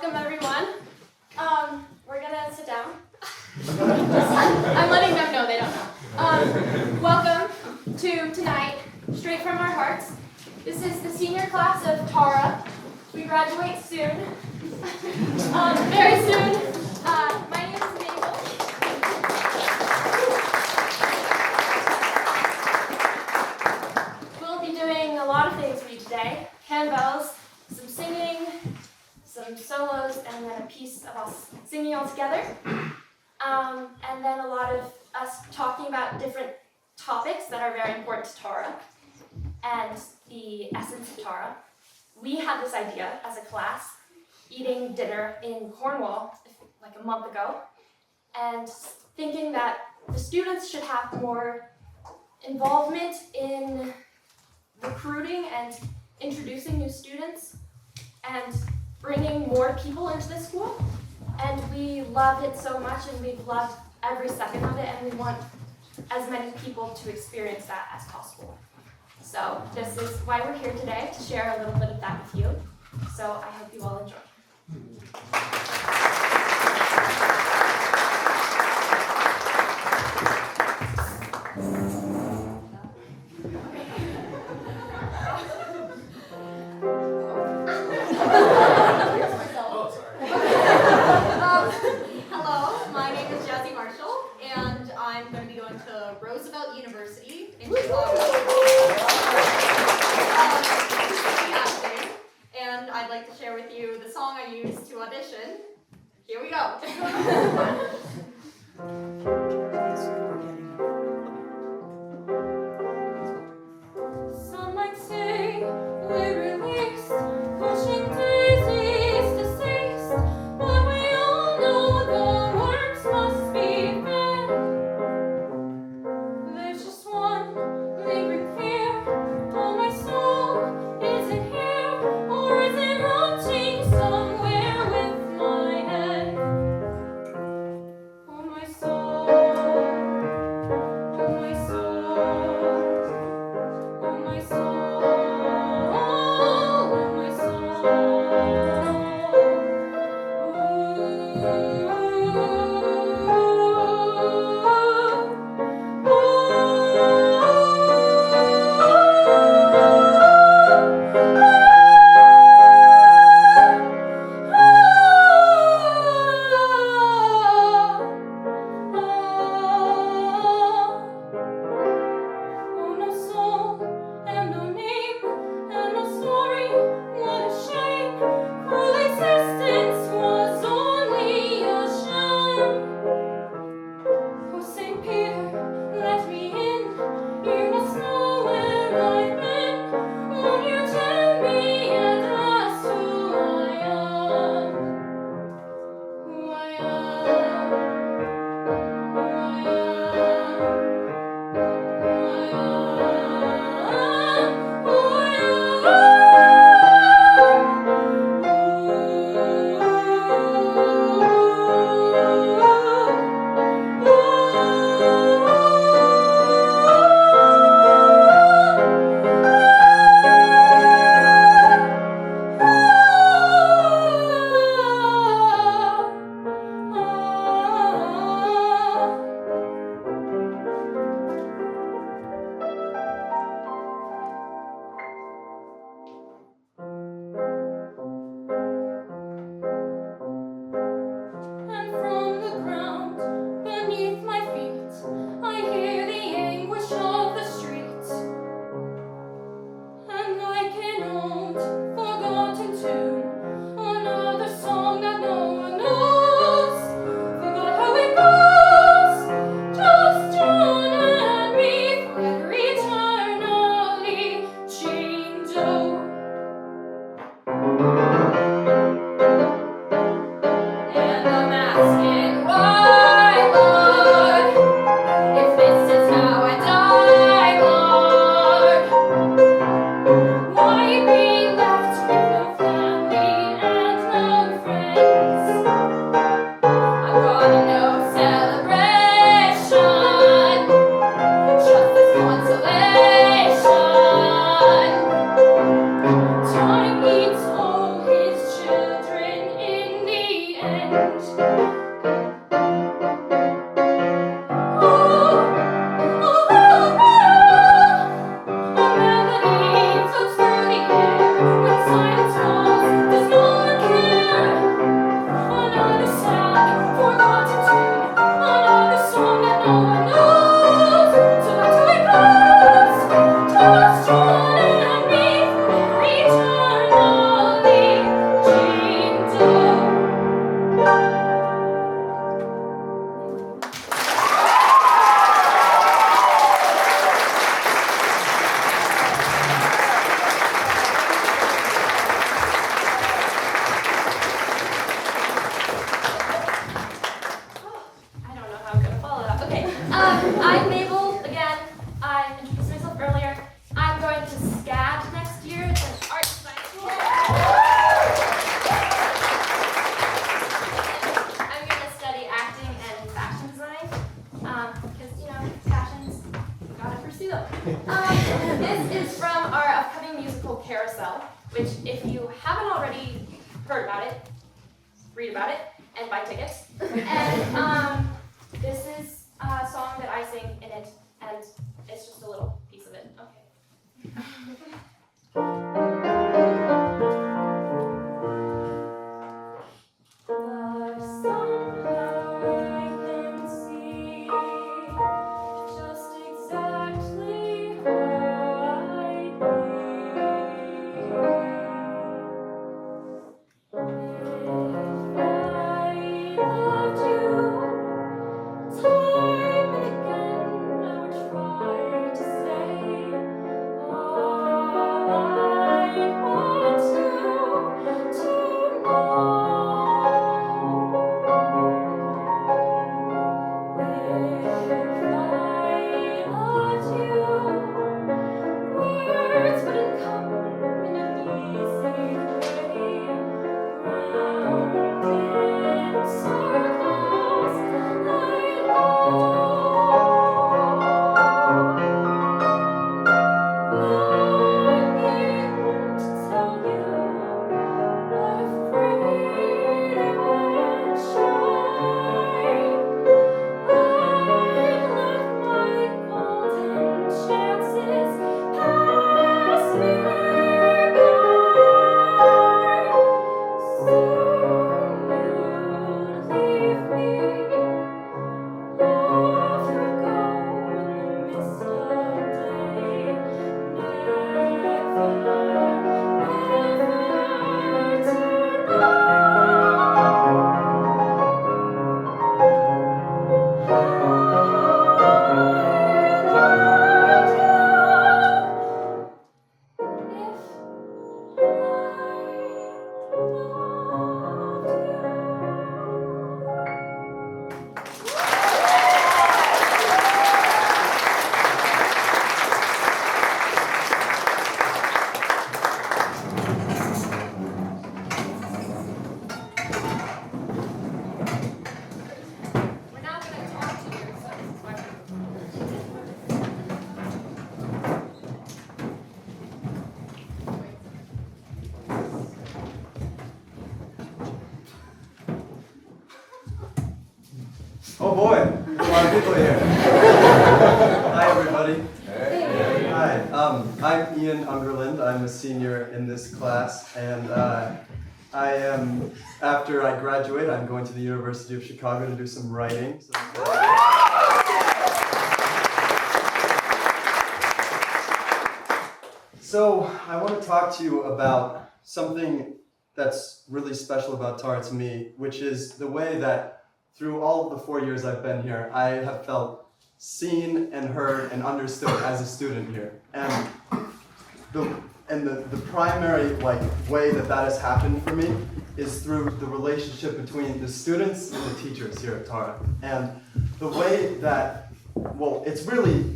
Welcome everyone. We're gonna sit down. I'm letting them know they don't know. Welcome to tonight, straight from our hearts. This is the senior class of Tara. We graduate soon. Very soon. My name is Mabel. We'll be doing a lot of things for you today. Handbells, some singing, some solos, and then a piece of us singing all together. And then a lot of us talking about different topics that are very important to Tara and the essence of Tara. We had this idea as a class, eating dinner in Cornwall like a month ago, and thinking that the students should have more involvement in recruiting and introducing new students and bringing more people into the school. And we loved it so much, and we've loved every second of it, and we want as many people to experience that as possible. So this is why we're here today, to share a little bit of that with you. So I hope you all enjoy. Hello, my name is Jazzy Marshall, and I'm going to be going to Roosevelt University in Chicago. Studying acting, and I'd like to share with you the song I used to audition. Here we go. Some might say we're released, pushing daisies to cease, but we all know the works must be fed. There's just one lingering fear. Oh, my soul, is it here, or is it rotting somewhere with my head? Oh, my soul. called Carousel, which if you haven't already heard about it, read about it, and buy tickets. And this is a song that I sing in it, and it's just a little piece of it. Okay. Oh boy, there's a lot of people here. Hi everybody. Hey. Hi, I'm Ian Ungerland. I'm a senior in this class, and I am, after I graduate, I'm going to the University of Chicago to do some writing. So I want to talk to you about something that's really special about Tara to me, which is the way that through all of the 4 years I've been here, I have felt seen and heard and understood as a student here. And the primary way that has happened for me is through the relationship between the students and the teachers here at Tara. And the way that, well,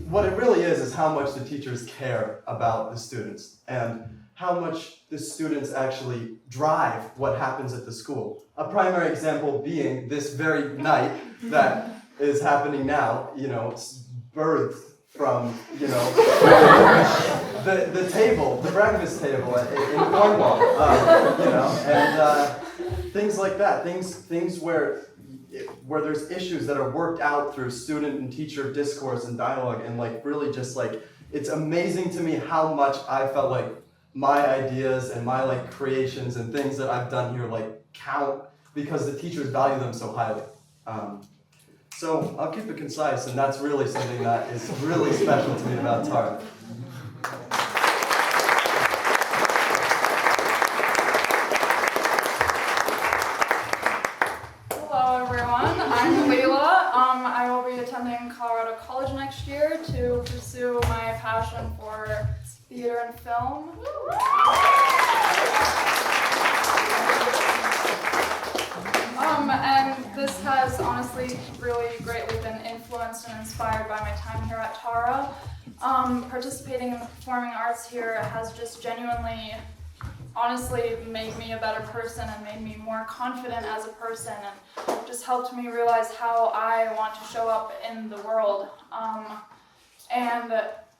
what it really is how much the teachers care about the students and how much the students actually drive what happens at the school. A primary example being this very night that is happening now, it's birthed from, the table, the breakfast table in Cornwall, and things like that, things where there's issues that are worked out through student and teacher discourse and dialogue, and really just it's amazing to me how much I felt like my ideas and my creations and things that I've done here count because the teachers value them so highly. So I'll keep it concise, and that's really something that is really special to me about Tara. Hello everyone, I'm Leila. I will be attending Colorado College next year to pursue my passion for theater and film. And this has honestly really greatly been influenced and inspired by my time here at Tara. Participating in the performing arts here has just genuinely, honestly made me a better person and made me more confident as a person and just helped me realize how I want to show up in the world. And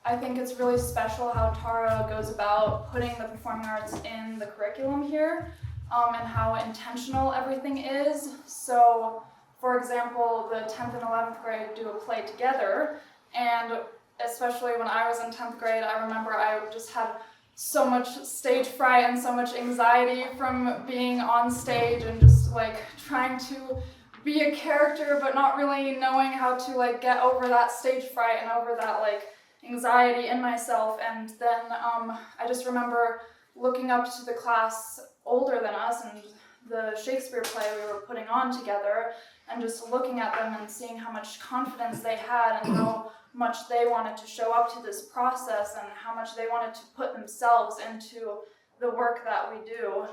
I think it's really special how Tara goes about putting the performing arts in the curriculum here, and how intentional everything is. So, for example, the 10th and 11th grade do a play together, and especially when I was in 10th grade, I remember I just had so much stage fright and so much anxiety from being on stage and just like trying to be a character but not really knowing how to like get over that stage fright and over that like anxiety in myself. And then I just remember looking up to the class older than us and the Shakespeare play we were putting on together, and just looking at them and seeing how much confidence they had and how much they wanted to show up to this process and how much they wanted to put themselves into the work that we do.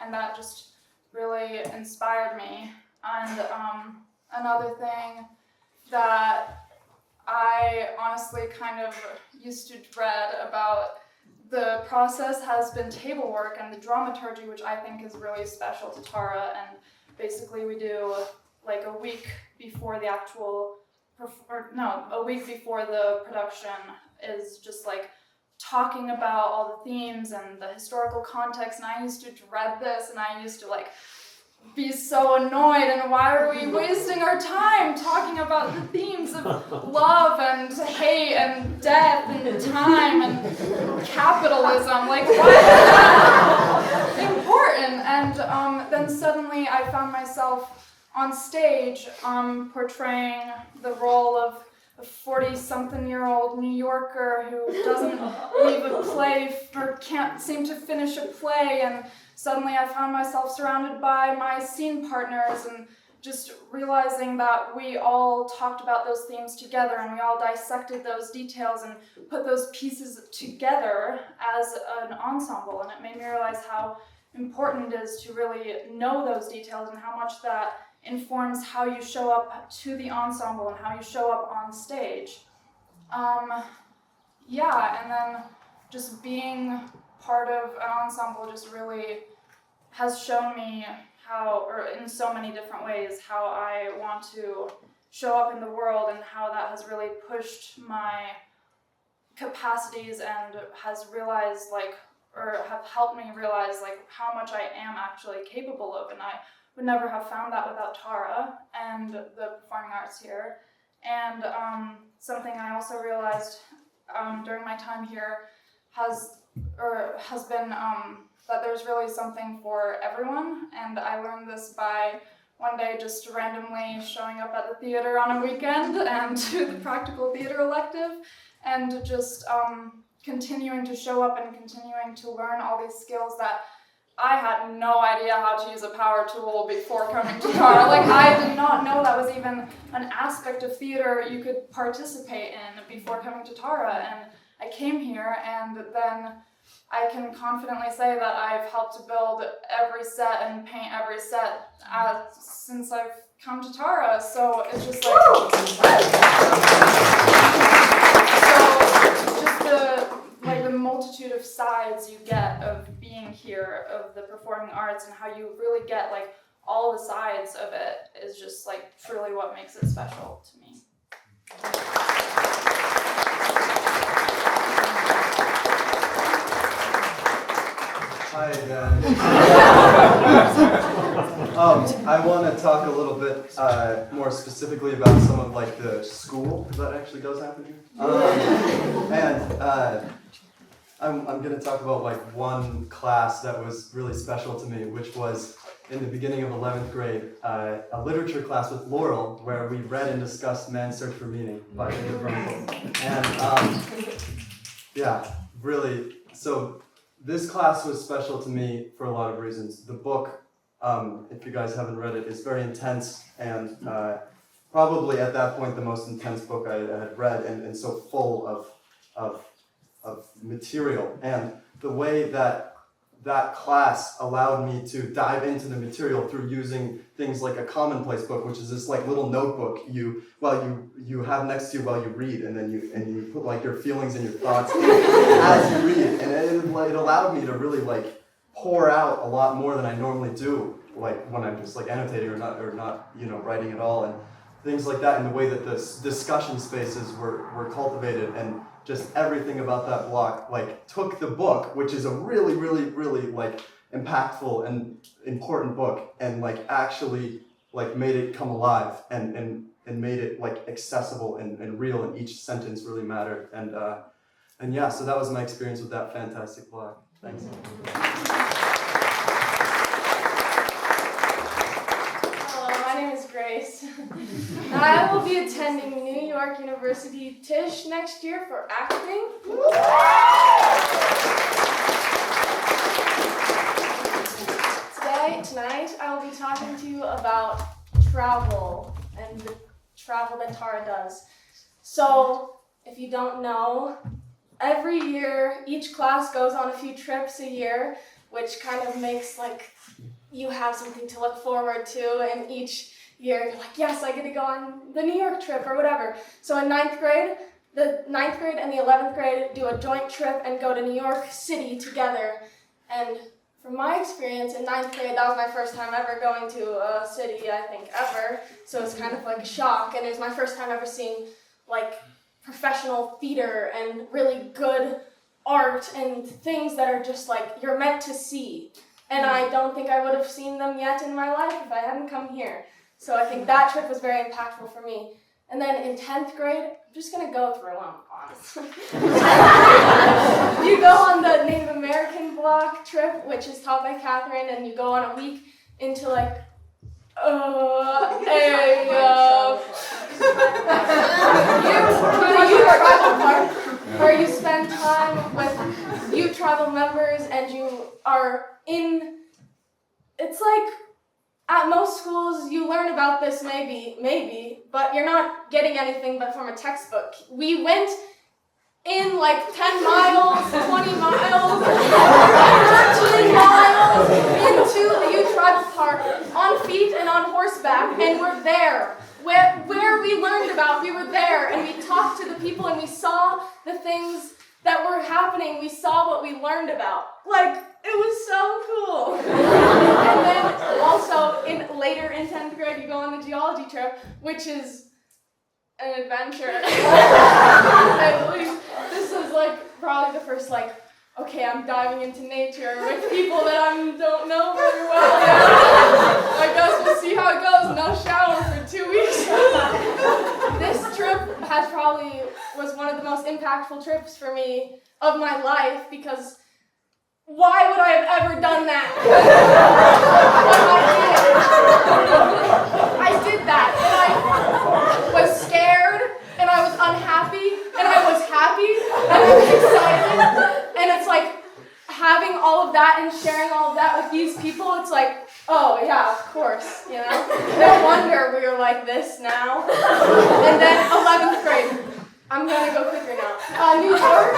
And that just really inspired me. And another thing that I honestly kind of used to dread about the process has been table work and the dramaturgy, which I think is really special to Tara. And basically we do like a week before the a week before the production is just like talking about all the themes and the historical context. And I used to dread this, and I used to like be so annoyed, and why are we wasting our time talking about the themes of love and hate and death and time and capitalism? Like, why is that important? And then suddenly I found myself on stage portraying the role of a 40-something-year-old New Yorker who doesn't leave a play or can't seem to finish a play, and suddenly I found myself surrounded by my scene partners and just realizing that we all talked about those themes together and we all dissected those details and put those pieces together as an ensemble. And it made me realize how important it is to really know those details and how much that informs how you show up to the ensemble and how you show up on stage. And then just being part of an ensemble just really has shown me how, or in so many different ways, how I want to show up in the world and how that has really pushed my capacities and has realized or have helped me realize how much I am actually capable of. And I would never have found that without Tara and the performing arts here. And something I also realized during my time here has been that there's really something for everyone. And I learned this by one day just randomly showing up at the theater on a weekend and to the practical theater elective, and just continuing to show up and continuing to learn all these skills that I had no idea how to use a power tool before coming to Tara. I did not know that was even an aspect of theater you could participate in before coming to Tara. And I came here, and then I can confidently say that I've helped to build every set and paint every set since I've come to Tara. So it's just the multitude of sides you get of being here, of the performing arts, and how you really get all the sides of it is just truly what makes it special to me. Hi again. I want to talk a little bit more specifically about some of the school that actually does happen here. I'm going to talk about one class that was really special to me, which was in the beginning of 11th grade, a literature class with Laurel, where we read and discussed Man's Search for Meaning by Viktor Frankl. And really, so this class was special to me for a lot of reasons. The book, if you guys haven't read it, is very intense, and probably at that point the most intense book I had read, and so full of material. And the way that class allowed me to dive into the material through using things like a commonplace book, which is this little notebook you have next to you while you read, and then you put your feelings and your thoughts as you read, and it allowed me to really pour out a lot more than I normally do when I'm just annotating or not writing at all. things like that, and the way that the discussion spaces were cultivated, and just everything about that block, like, took the book, which is a really, really, really, like, impactful and important book, and, like, actually, like, made it come alive, and made it, like, accessible and real, and each sentence really mattered, and yeah, so that was my experience with that fantastic block. Thanks. Hello, my name is Grace. I will be attending New York University Tisch next year for acting. Tonight, I will be talking to you about travel and the travel that Tara does. So, if you don't know, every year, each class goes on a few trips a year, which kind of makes, like, you have something to look forward to, and each year you're like, yes, I get to go on the New York trip or whatever. So in ninth grade, the 9th grade and the 11th grade do a joint trip and go to New York City together. And from my experience in 9th grade, that was my first time ever going to a city, I think, ever. So it's kind of like a shock, and it was my first time ever seeing, like, professional theater and really good art and things that are just like you're meant to see. And I don't think I would have seen them yet in my life if I hadn't come here. So I think that trip was very impactful for me. And then in 10th grade, I'm just going to go through them, honestly. You go on the Native American block trip, which is taught by Catherine, and you go on a week into like, youth tribal park, where you spend time with youth tribal members, and you are in, it's like, at most schools, you learn about this maybe, but you're not getting anything but from a textbook. We went in like 10 miles, 20 miles, 13 miles into the youth tribal park on feet and on horseback, and we're there. Where we learned about, we were there, and we talked to the people, and we saw the things that were happening. We saw what we learned about. Like, it was so cool. And then also, later in 10th grade, you go on the geology trip, which is an adventure. At least this is like probably the first okay, I'm diving into nature with people that I don't know very well yet. I guess we'll see how it goes. No shower for 2 weeks. This trip was one of the most impactful trips for me of my life, because why would I have ever done that? But I did that, and I was scared, and I was unhappy, and I was happy, and I was excited, and it's like having all of that and sharing all of that with these people, it's like, oh yeah, of course, you know? No wonder we are like this now. And then 11th grade. I'm gonna go quicker now. New York.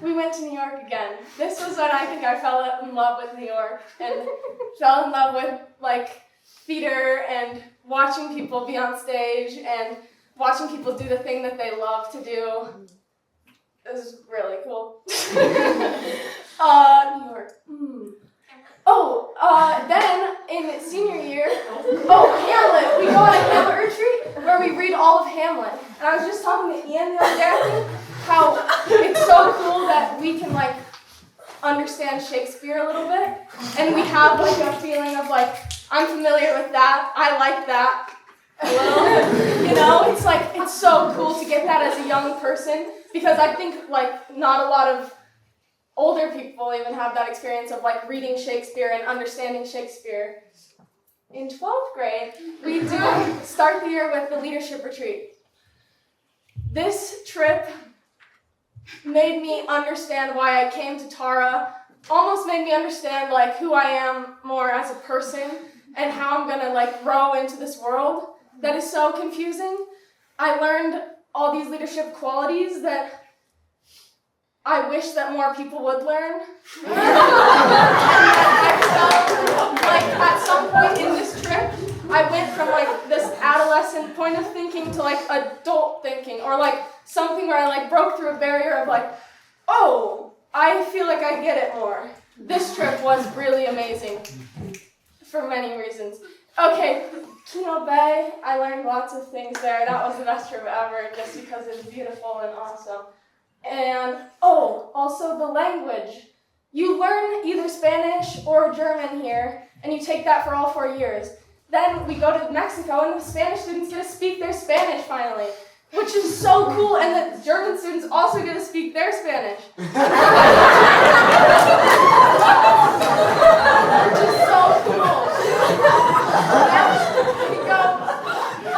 We went to New York again. This was when I think I fell in love with New York and fell in love with theater and watching people be on stage and watching people do the thing that they love to do. It was really cool. New York. Then in senior year, Hamlet. We go on a Hamlet retreat where we read all of Hamlet. And I was just talking to Ian the other day, I think, how it's so cool that we can understand Shakespeare a little bit, and we have a feeling of I'm familiar with that, I like that. Hello, it's so cool to get that as a young person, because I think not a lot of older people even have that experience of reading Shakespeare and understanding Shakespeare. In 12th grade, we do start the year with the leadership retreat. This trip made me understand why I came to Tara, almost made me understand who I am more as a person and how I'm gonna grow into this world that is so confusing. I learned all these leadership qualities that I wish that more people would learn. And I felt at some point in this trip, I went from this adolescent point of thinking to adult thinking, or something where I broke through a barrier of oh, I feel like I get it more. This trip was really amazing for many reasons. Okay, Kino Bay, I learned lots of things there. That was the best trip ever just because it was beautiful and awesome. And, also the language. You learn either Spanish or German here, and you take that for all 4 years. Then we go to Mexico, and the Spanish students get to speak their Spanish finally, which is so cool, and the German students also get to speak their Spanish. Which is so cool.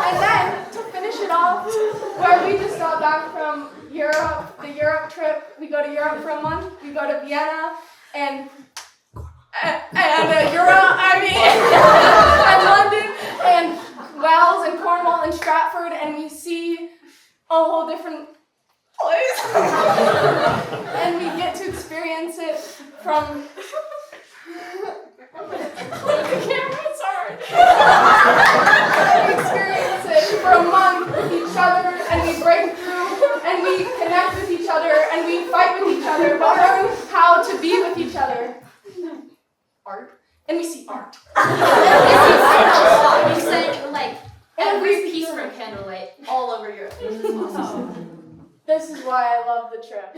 And then, to finish it off, where we just got back from Europe, the Europe trip, we go to Europe for a month, we go to Vienna, and and London, and Wales, and Cornwall, and Stratford, and we see a whole different place. And we get to experience it from the camera, sorry. We experience it for a month with each other, and we break through, and we connect with each other, and we fight with each other, but learn how to be with each other. Art. And we see art. We sang like every piece from Candlelight all over Europe. This is why I love the trip.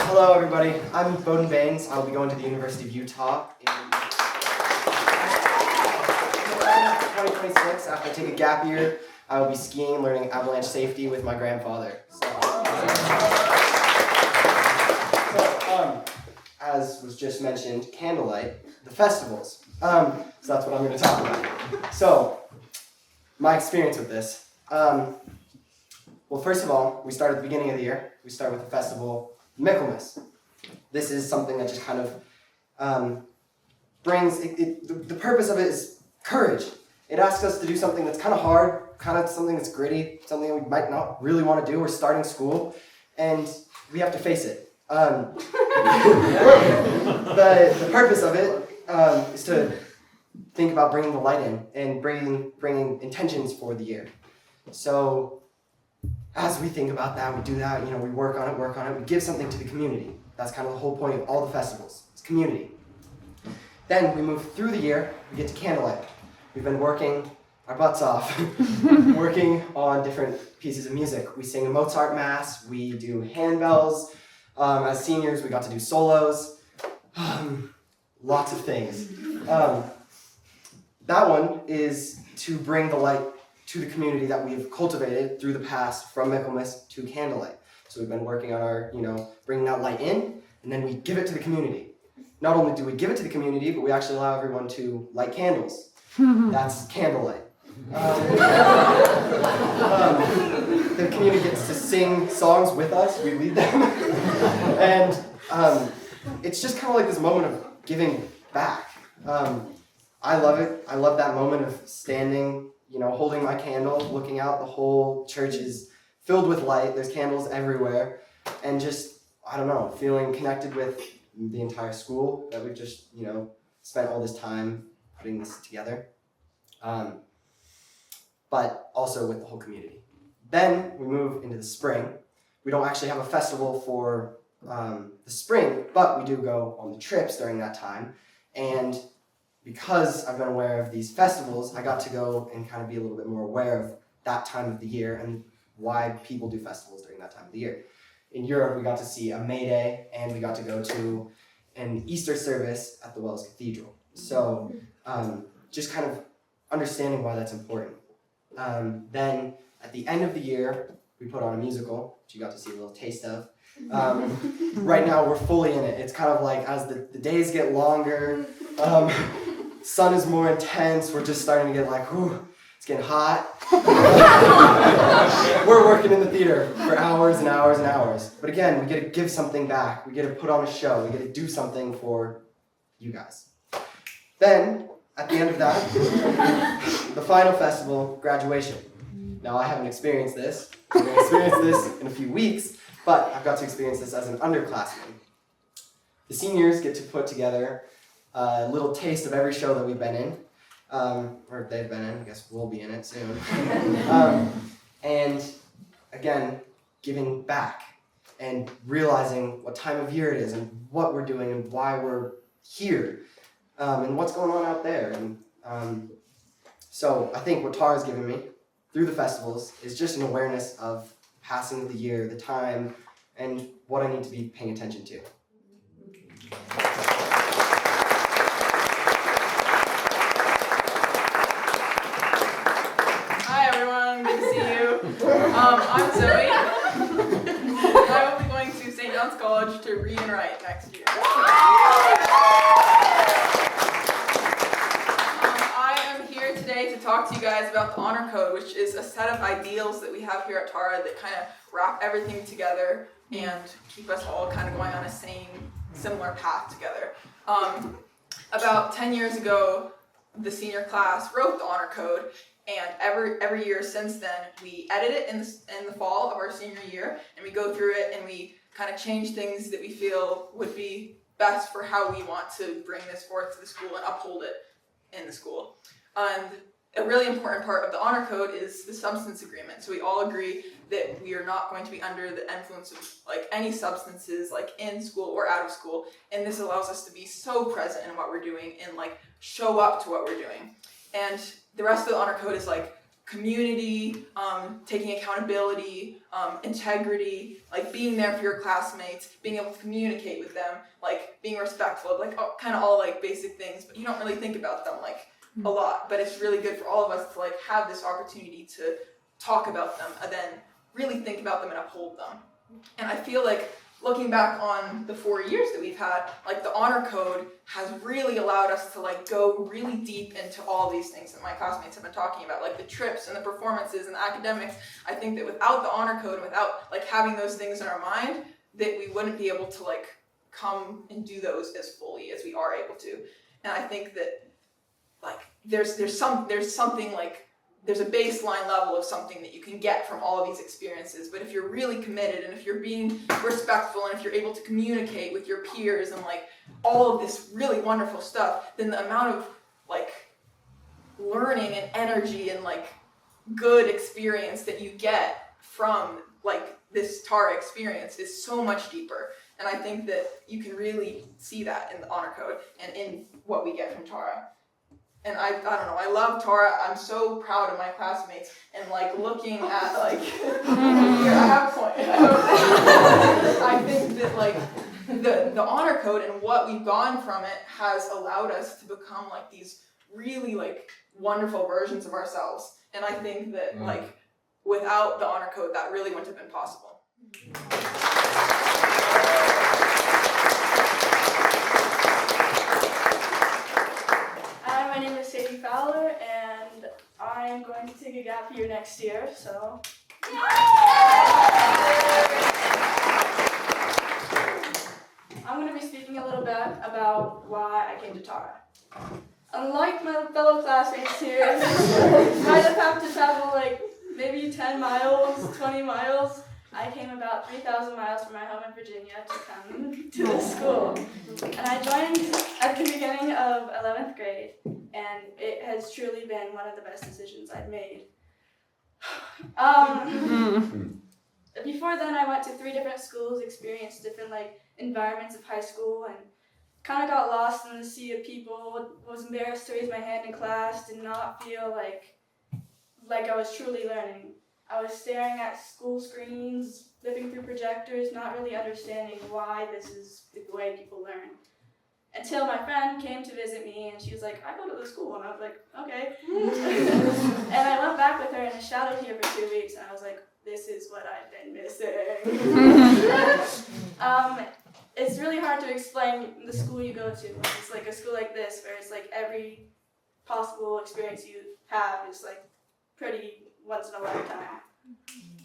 Hello everybody, I'm Bowden Baines. I'll be going to the University of Utah in 2026. After I take a gap year, I will be skiing and learning avalanche safety with my grandfather. As was just mentioned, Candlelight, the festivals. So that's what I'm going to talk about. So, my experience with this. Well, first of all, we start at the beginning of the year. We start with the festival Michaelmas. This is something that just kind of brings, the purpose of it is courage. It asks us to do something that's kind of hard, kind of something that's gritty, something that we might not really want to do. We're starting school, and we have to face it. The purpose of it is to think about bringing the light in and bringing intentions for the year. So as we think about that, we do that, we work on it, we give something to the community. That's kind of the whole point of all the festivals, it's community. Then we move through the year, we get to Candlelight. We've been working our butts off, working on different pieces of music. We sing a Mozart mass, we do handbells. As seniors, we got to do solos. Lots of things. That one is to bring the light to the community that we've cultivated through the past from Michaelmas to Candlelight. So we've been working on our, bringing that light in, and then we give it to the community. Not only do we give it to the community, but we actually allow everyone to light candles. That's Candlelight. The community gets to sing songs with us, we lead them. And it's just kind of like this moment of giving back. I love it. I love that moment of standing, holding my candle, looking out. The whole church is filled with light. There's candles everywhere. And just, feeling connected with the entire school that we've just, spent all this time putting this together. But also with the whole community. Then we move into the spring. We don't actually have a festival for the spring, but we do go on the trips during that time. And because I've been aware of these festivals, I got to go and kind of be a little bit more aware of that time of the year and why people do festivals during that time of the year. In Europe, we got to see a May Day, and we got to go to an Easter service at the Wells Cathedral. So just kind of understanding why that's important. Then at the end of the year, we put on a musical, which you got to see a little taste of. Right now, we're fully in it. It's kind of like as the days get longer, sun is more intense, we're just starting to get like, whew, it's getting hot. We're working in the theater for hours and hours and hours. But again, we get to give something back. We get to put on a show. We get to do something for you guys. Then, at the end of that, the final festival, graduation. Now, I haven't experienced this. I'm going to experience this in a few weeks, but I've got to experience this as an underclassman. The seniors get to put together a little taste of every show that we've been in, or they've been in, I guess we'll be in it soon. And again, giving back and realizing what time of year it is and what we're doing and why we're here, and what's going on out there. And so I think what Tara's given me through the festivals is just an awareness of passing of the year, the time, and what I need to be paying attention to. Hi everyone, good to see you. I'm Zoe. I will be going to St. John's College to read and write next year. I am here today to talk to you guys about the Honor Code, which is a set of ideals that we have here at Tara that kind of wrap everything together and keep us all kind of going on a similar path together. About 10 years ago, the senior class wrote the Honor Code, and every year since then, we edit it in the fall of our senior year, and we go through it and we kind of change things that we feel would be best for how we want to bring this forth to the school and uphold it in the school. And a really important part of the Honor Code is the substance agreement. So we all agree that we are not going to be under the influence of like any substances like in school or out of school. And this allows us to be so present in what we're doing and like show up to what we're doing. And the rest of the Honor Code is like community, taking accountability, integrity, like being there for your classmates, being able to communicate with them, like being respectful, like kind of all like basic things, but you don't really think about them like a lot. But it's really good for all of us to like have this opportunity to talk about them and then really think about them and uphold them. And I feel like looking back on the 4 years that we've had, like the Honor Code has really allowed us to like go really deep into all these things that my classmates have been talking about, like the trips and the performances and the academics. I think that without the Honor Code, without like having those things in our mind, that we wouldn't be able to like come and do those as fully as we are able to. And I think that like there's something like there's a baseline level of something that you can get from all of these experiences. But if you're really committed and if you're being respectful and if you're able to communicate with your peers and like all of this really wonderful stuff, then the amount of like learning and energy and like good experience that you get from like this Tara experience is so much deeper. And I think that you can really see that in the Honor Code and in what we get from Tara. And I don't know, I love Tara. I'm so proud of my classmates and like looking at like, here, I have a point. I think that like the Honor Code and what we've gone from it has allowed us to become like these really like wonderful versions of ourselves. And I think that like without the Honor Code, that really wouldn't have been possible. My name is Sadie Fowler, and I'm going to take a gap year next year, so. I'm going to be speaking a little bit about why I came to Tara. Unlike my fellow classmates here, I might have had to travel like maybe 10 miles, 20 miles. I came about 3,000 miles from my home in Virginia to come to the school. And I joined at the beginning of 11th grade, and it has truly been one of the best decisions I've made. Before then, I went to 3 different schools, experienced different like environments of high school, and kind of got lost in the sea of people, was embarrassed to raise my hand in class, did not feel like I was truly learning. I was staring at school screens, flipping through projectors, not really understanding why this is the way people learn. Until my friend came to visit me and she was like, I go to the school, and I was like, okay. And I went back with her and I shadowed here for 2 weeks, and I was like, this is what I've been missing. It's really hard to explain the school you go to. It's like a school like this where it's like every possible experience you have is like pretty once in a lifetime.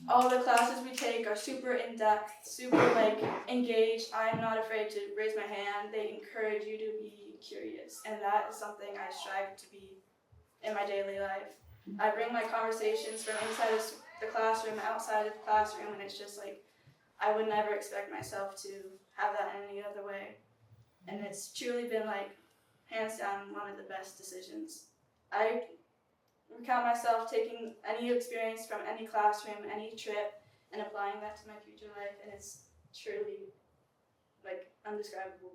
All the classes we take are super in-depth, super like engaged. I'm not afraid to raise my hand. They encourage you to be curious, and that is something I strive to be in my daily life. I bring my conversations from inside of the classroom, outside of the classroom, and it's just like I would never expect myself to have that in any other way. And it's truly been like hands down one of the best decisions. I count myself taking any experience from any classroom, any trip, and applying that to my future life, and it's truly like undescribable.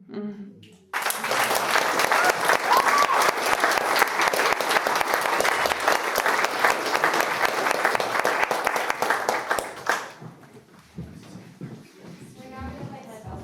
We're now gonna play head bell.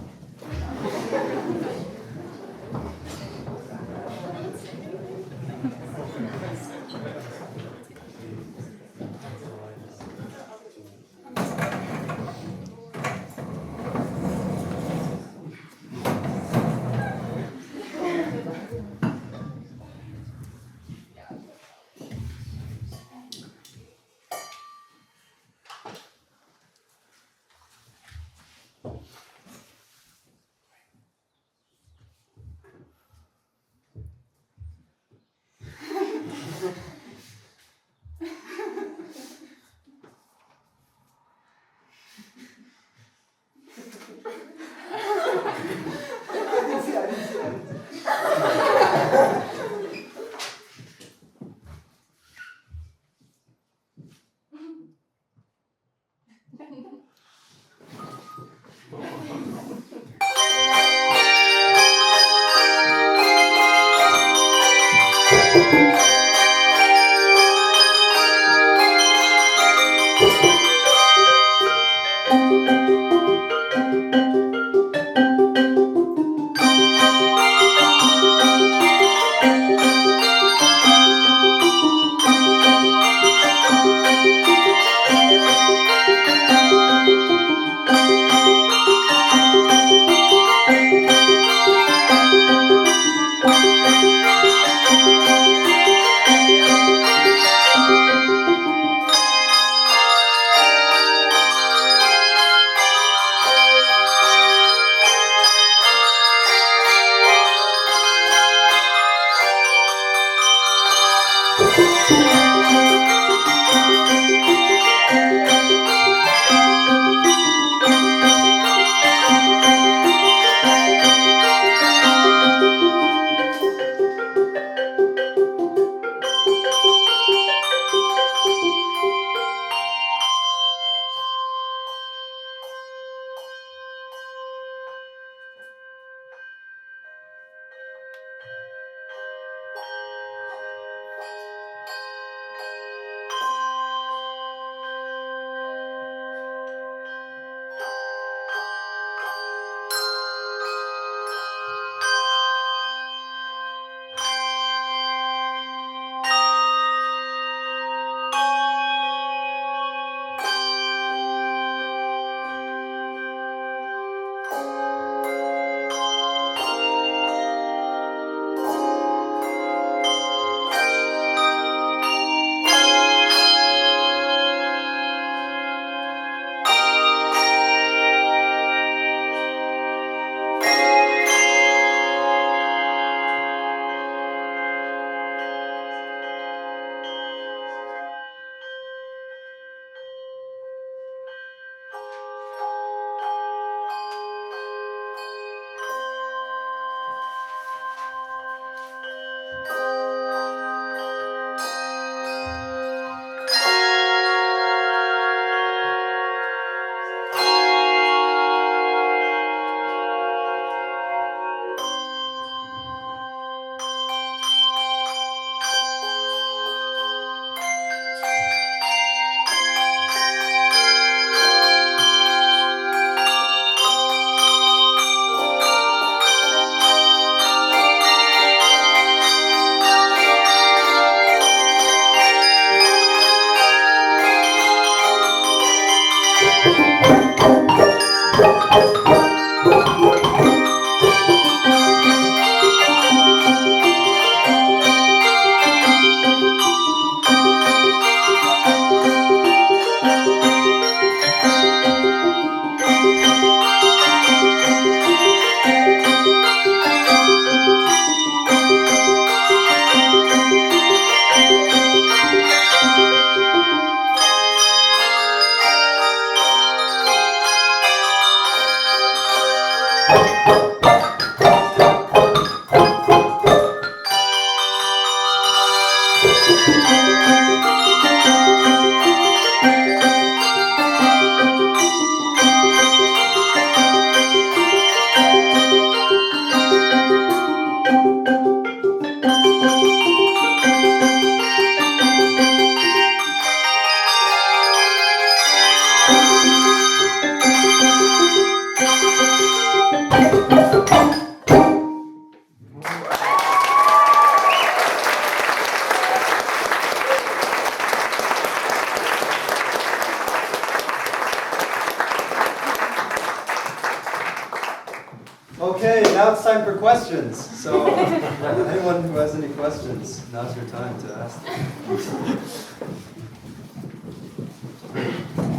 now it's time for questions. So anyone who has any questions, now's your time to ask them.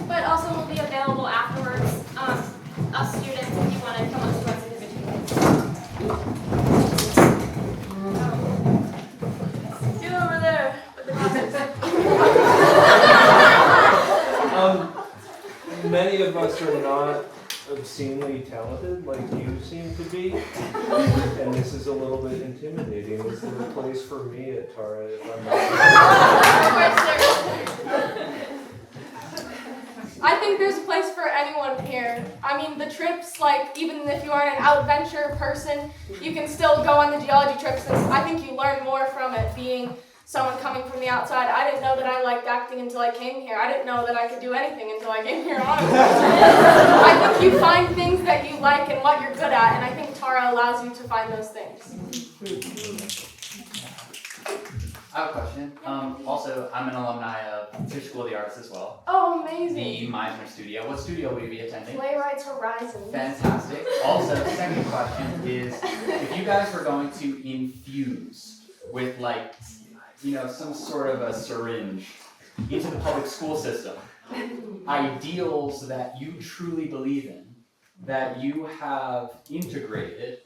But also we'll be available afterwards. Us students, if you want to come up to us individually. You over there with the glasses. Many of us are not obscenely talented like you seem to be, and this is a little bit intimidating. Is there a place for me at Tara if I'm not? I think there's a place for anyone here. I mean, the trips, like, even if you aren't an adventure person, you can still go on the geology trips, and I think you learn more from it being someone coming from the outside. I didn't know that I liked acting until I came here. I didn't know that I could do anything until I came here, honestly. I think you find things that you like and what you're good at, and I think Tara allows you to find those things. I have a question. Also, I'm an alumni of Tisch School of the Arts as well. Oh, amazing. The Meisner Studio. What studio will you be attending? Playwrights Horizon. Fantastic. Also, second question is, if you guys were going to infuse with like, you know, some sort of a syringe into the public school system, ideals that you truly believe in, that you have integrated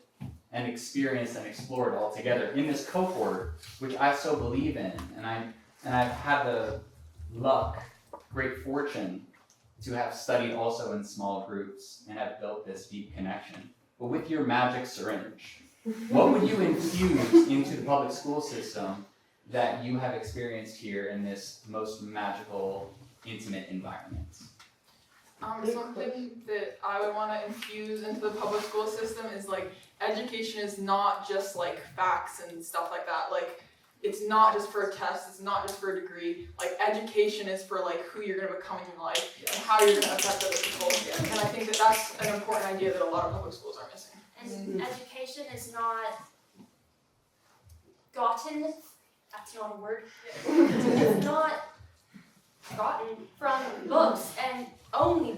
and experienced and explored all together in this cohort, which I so believe in, and I've had the luck, great fortune, to have studied also in small groups and have built this deep connection. But with your magic syringe, what would you infuse into the public school system that you have experienced here in this most magical, intimate environment? Something that I would want to infuse into the public school system is like education is not just like facts and stuff like that. Like it's not just for a test, it's not just for a degree. Like education is for like who you're going to become in your life and how you're going to affect other people. And I think that that's an important idea that a lot of public schools are missing. And education is not gotten, that's not a word, it's not gotten from books and only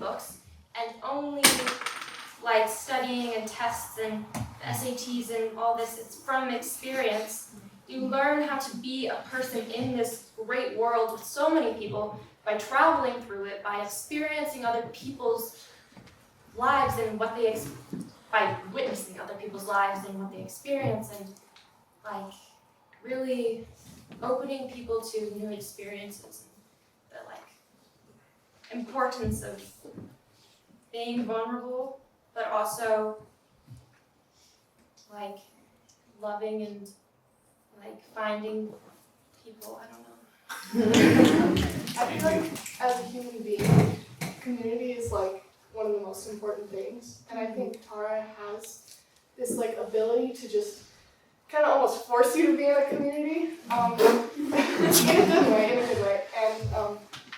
like studying and tests and SATs and all this. It's from experience. You learn how to be a person in this great world with so many people by traveling through it, by experiencing other people's lives and what they by witnessing other people's lives and what they experience, and like really opening people to new experiences. The like importance of being vulnerable, but also like loving and like finding people. I don't know. I feel like as a human being, community is like one of the most important things, and I think Tara has this like ability to just kind of almost force you to be in a community, in a good way, and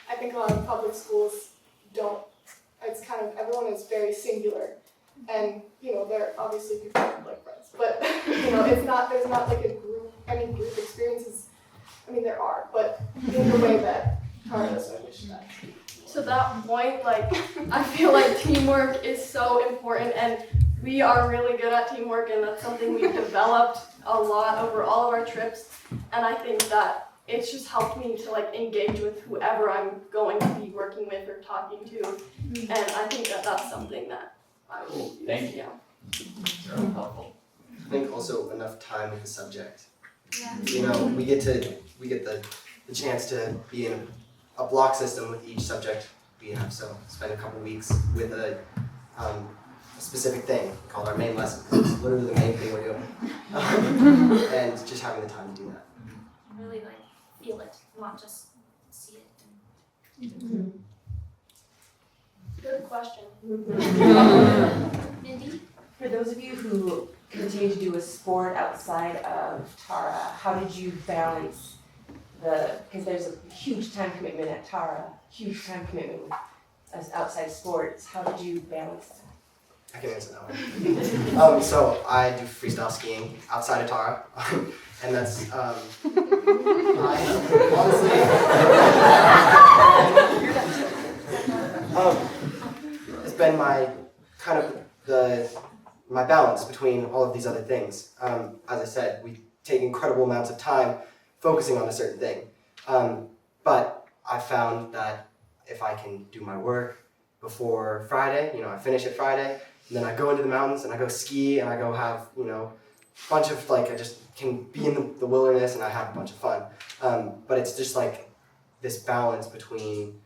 I think a lot of public schools don't. It's kind of, everyone is very singular, and you know, there are obviously people like friends, but you know, it's not, there's not like any group experiences. I mean, there are, but in the way that Tara does, I wish that. To that point, like, I feel like teamwork is so important, and we are really good at teamwork, and that's something we've developed a lot over all of our trips, and I think that it's just helped me to like engage with whoever I'm going to be working with or talking to, and I think that that's something that I will use. Thank you. Yeah. Very helpful. I think also enough time with the subject. Yeah. You know, we get the chance to be in a block system with each subject we have. So spend a couple weeks with a specific thing called our main lesson. It's literally the main thing we're doing, and just having the time to do that. Really like feel it, not just see it. Good question. Mindy? For those of you who continue to do a sport outside of Tara, how did you balance because there's a huge time commitment at Tara, huge time commitment as outside sports. How did you balance that? I can answer that one. So I do freestyle skiing outside of Tara, and that's honestly it's been my kind of my balance between all of these other things. As I said, we take incredible amounts of time focusing on a certain thing. But I found that if I can do my work before Friday, I finish it Friday, and then I go into the mountains and I go ski and I go have, a bunch of, I just can be in the wilderness and I have a bunch of fun. But it's just like this balance between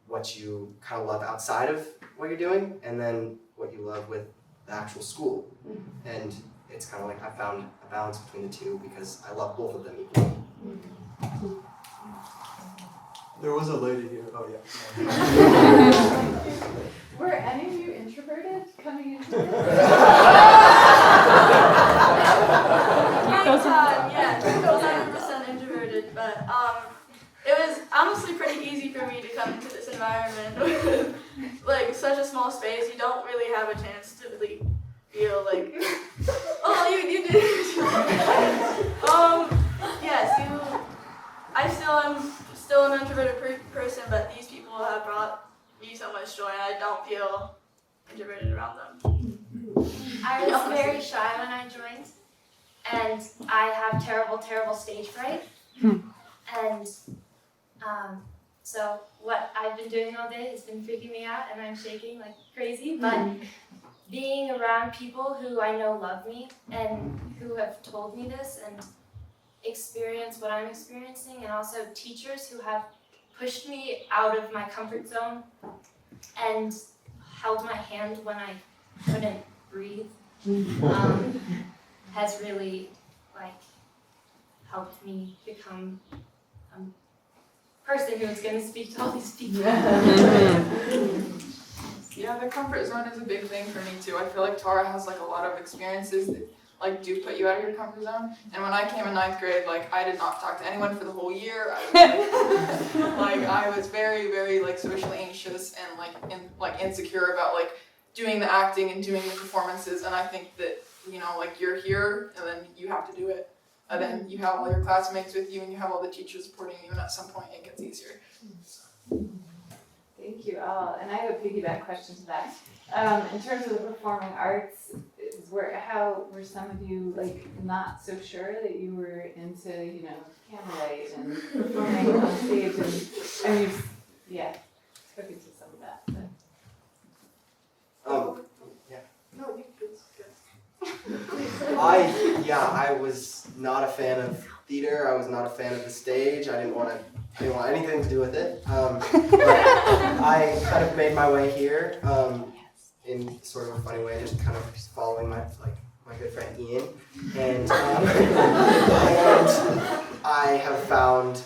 what you kind of love outside of what you're doing and then what you love with the actual school. And it's kind of like I found a balance between the two because I love both of them equally. There was a lady here. Oh yeah. Were any of you introverted coming into this? Yeah, 100% introverted, but it was honestly pretty easy for me to come into this environment with like such a small space. You don't really have a chance to really feel like, oh, you did. Yes, I still an introverted person, but these people have brought me so much joy, and I don't feel introverted around them. I was very shy when I joined, and I have terrible stage fright. And so what I've been doing all day has been freaking me out, and I'm shaking like crazy. But being around people who I know love me and who have told me this and experience what I'm experiencing, and also teachers who have pushed me out of my comfort zone and held my hand when I couldn't breathe, has really helped me become a person who's going to speak to all these people. Yeah, the comfort zone is a big thing for me too. I feel like Tara has a lot of experiences that do put you out of your comfort zone. And when I came in 9th grade, I did not talk to anyone for the whole year. I was I was very, very socially anxious and insecure about doing the acting and doing the performances. And I think that you're here and then you have to do it. And then you have all your classmates with you and you have all the teachers supporting you, and at some point it gets easier. Thank you all. And I have a piggyback question to that. In terms of the performing arts, how were some of you not so sure that you were into candlelight and performing on stage? And spoken to some of that. But. No, you good. I was not a fan of theater. I was not a fan of the stage. I didn't want anything to do with it. But I kind of made my way here in sort of a funny way, just kind of following my good friend Ian, and I have found,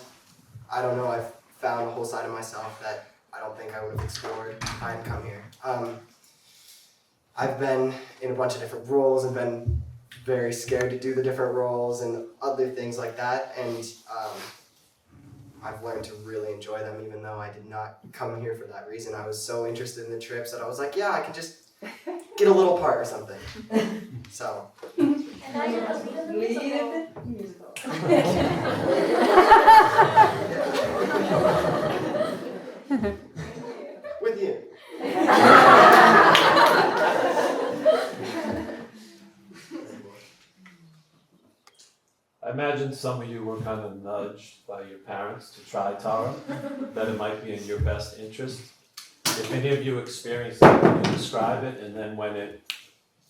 I've found a whole side of myself that I don't think I would have explored if I hadn't come here. I've been in a bunch of different roles and been very scared to do the different roles and other things like that, and I've learned to really enjoy them, even though I did not come here for that reason. I was so interested in the trips that I was like, yeah, I could just get a little part or something. So. And now you're the lead in the musical. With you. I imagine some of you were kind of nudged by your parents to try Tara, that it might be in your best interest. If any of you experienced that, can you describe it, and then when it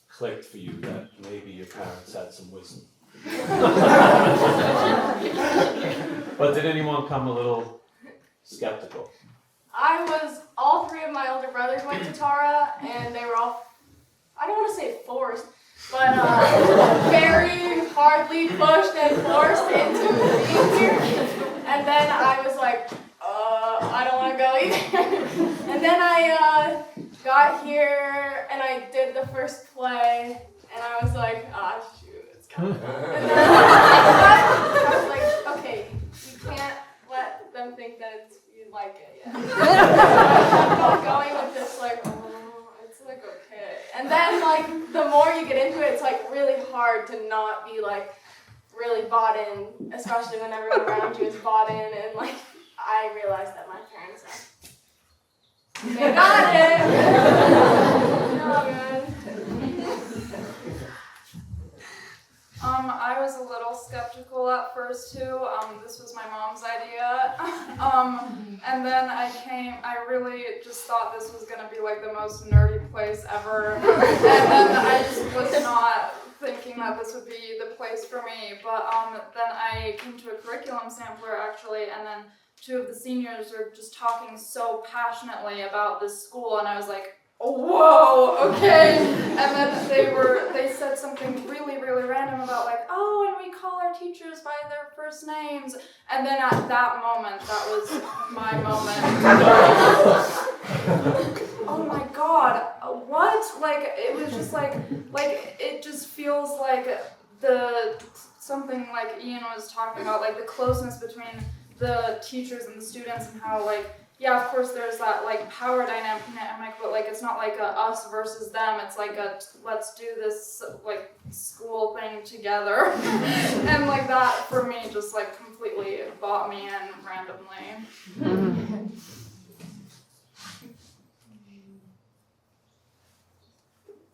clicked for you that maybe your parents had some wisdom? But did anyone come a little skeptical? All three of my older brothers went to Tara, and they were all, I don't want to say forced, but very hardly pushed and forced into being here. And then I was like, I don't want to go either. And then I got here and I did the first play, and I was like, shoot, it's coming. And then I was like, okay, you can't let them think that you like it yet. I'm going with this it's okay. And then the more you get into it, it's really hard to not be really bought in, especially when everyone around you is bought in, and I realized that my parents they got it. No, man. I was a little skeptical at first too. This was my mom's idea. And then I really just thought this was gonna be like the most nerdy place ever. And then I just was not thinking that this would be the place for me. But then I came to a curriculum sampler actually, and then 2 of the seniors were just talking so passionately about this school, and I was like, whoa, okay. And then they said something really, really random about like, oh, and we call our teachers by their first names. And then at that moment, that was my moment. Oh my God, what? Like, it was just like it just feels like something like Ian was talking about, like the closeness between the teachers and the students, and how like, yeah, of course there's that like power dynamic, but like it's not like a us versus them, it's like a let's do this like school thing together. And like that for me just like completely bought me in randomly.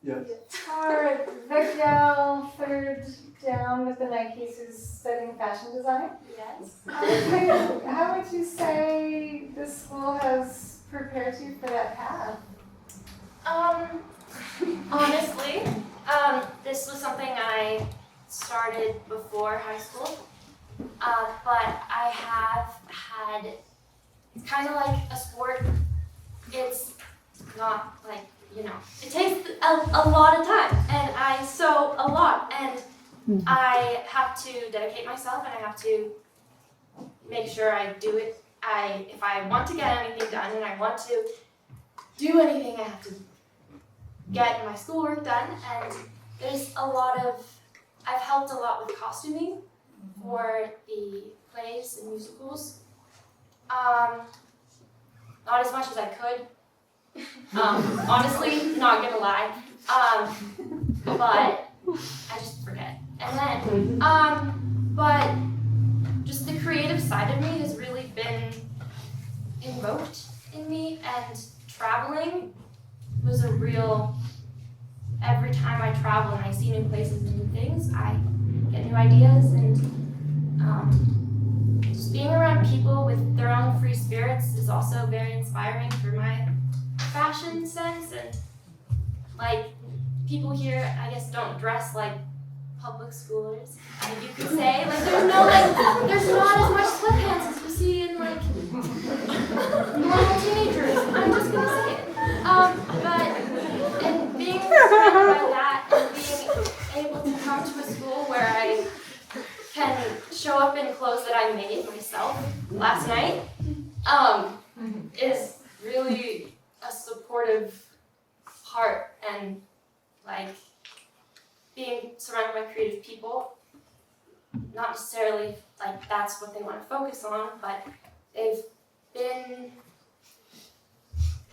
Yes. Tara, Victor, third down with the Nikes is studying fashion design. Yes. How would you say the school has prepared you for that path? Honestly, this was something I started before high school, but I have had, it's kind of like a sport. It's not like, you know, it takes a lot of time, and I sew a lot, and I have to dedicate myself, and I have to make sure I do it. If I want to get anything done, and I want to do anything, I have to get my schoolwork done, and there's a lot of, I've helped a lot with costuming for the plays and musicals. Not as much as I could. Honestly, not gonna lie. But I just forget. And then, but just the creative side of me has really been invoked in me, and traveling was a real, every time I travel and I see new places and new things, I get new ideas, and just being around people with their own free spirits is also very inspiring for my fashion sense. And like, people here, I guess, don't dress like public schoolers, you could say. Like, there's not as much sweatpants as you see in like normal teenagers. I'm just gonna say it. And being inspired by that, and being able to come to a school where I can show up in clothes that I made myself last night, is really a supportive part. And like, being surrounded by creative people, not necessarily like that's what they want to focus on, but they've been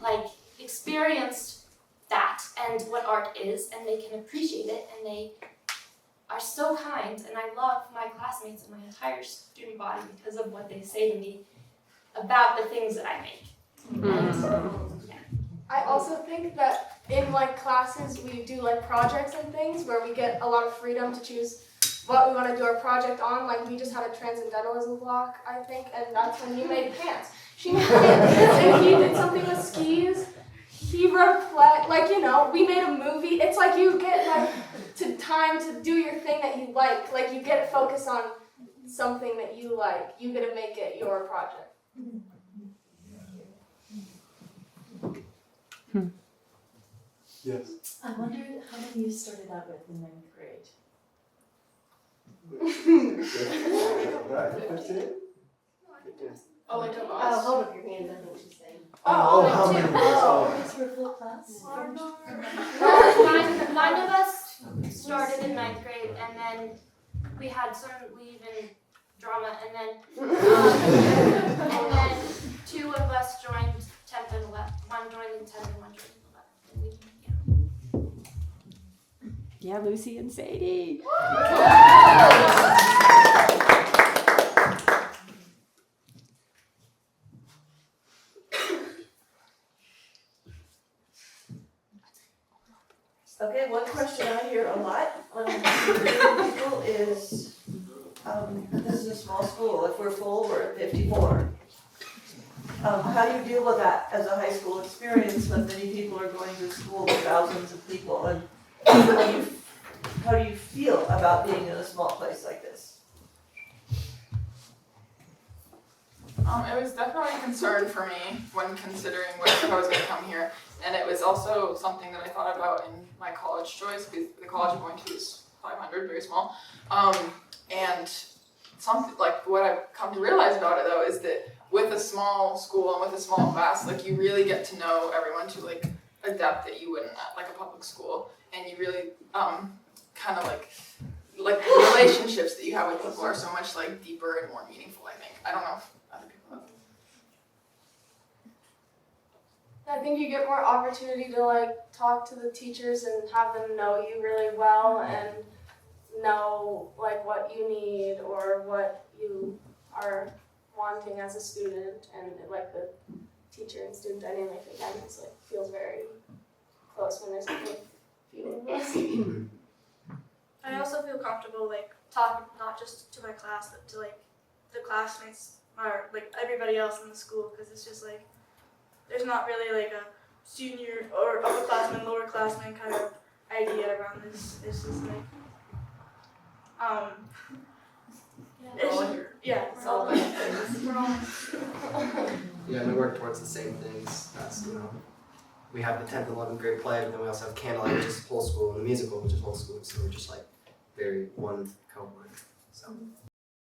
like experienced that and what art is, and they can appreciate it, and they are so kind, and I love my classmates and my entire student body because of what they say to me about the things that I make. And, yeah. I also think that in like classes we do like projects and things where we get a lot of freedom to choose what we want to do our project on. Like, we just had a transcendentalism block, I think, and that's when you made pants. She made pants, and he did something with skis. He wrote a play, like, you know, we made a movie. It's like you get like to time to do your thing that you like you get to focus on something that you like. You get to make it your project. Yes. I wondered how many you started out with in 9th grade. Right, 15? Oh, I don't know. Oh, hold up your hand, I know what she's saying. How many years? Was for a full class? Nine of us started in 9th grade, and then we had some leave in drama, and then 2 of us joined 10th and 11th. One joined in 10th and one joined in 11th. Yeah, Lucy and Sadie. Okay, one question I hear a lot when people is, this is a small school, if we're full, we're at 54. How do you deal with that as a high school experience when many people are going to school with thousands of people? And how do you feel about being in a small place like this? It was definitely a concern for me when considering whether I was going to come here, and it was also something that I thought about in my college choice, because the college I'm going to is 500, very small, and something like what I've come to realize about it though is that with a small school and with a small class, like you really get to know everyone to like a depth that you wouldn't at like a public school, and you really kind of like the relationships that you have with people are so much like deeper and more meaningful. I think I don't know if other people have. I think you get more opportunity to like talk to the teachers and have them know you really well and know like what you need or what you are wanting as a student, and like the teacher and student dynamic again is like feels very close when there's like a few of us. I also feel comfortable like talking not just to my class but to like the classmates or like everybody else in the school, because it's just like there's not really like a senior or upperclassman, lowerclassman kind of idea around this. It's just like it's all about things. Yeah, we work towards the same things. That's, you know, we have the 10th and 11th grade play, but then we also have Candlelight, which is whole school, and the musical, which is whole school. So we're just like very one cohort. So.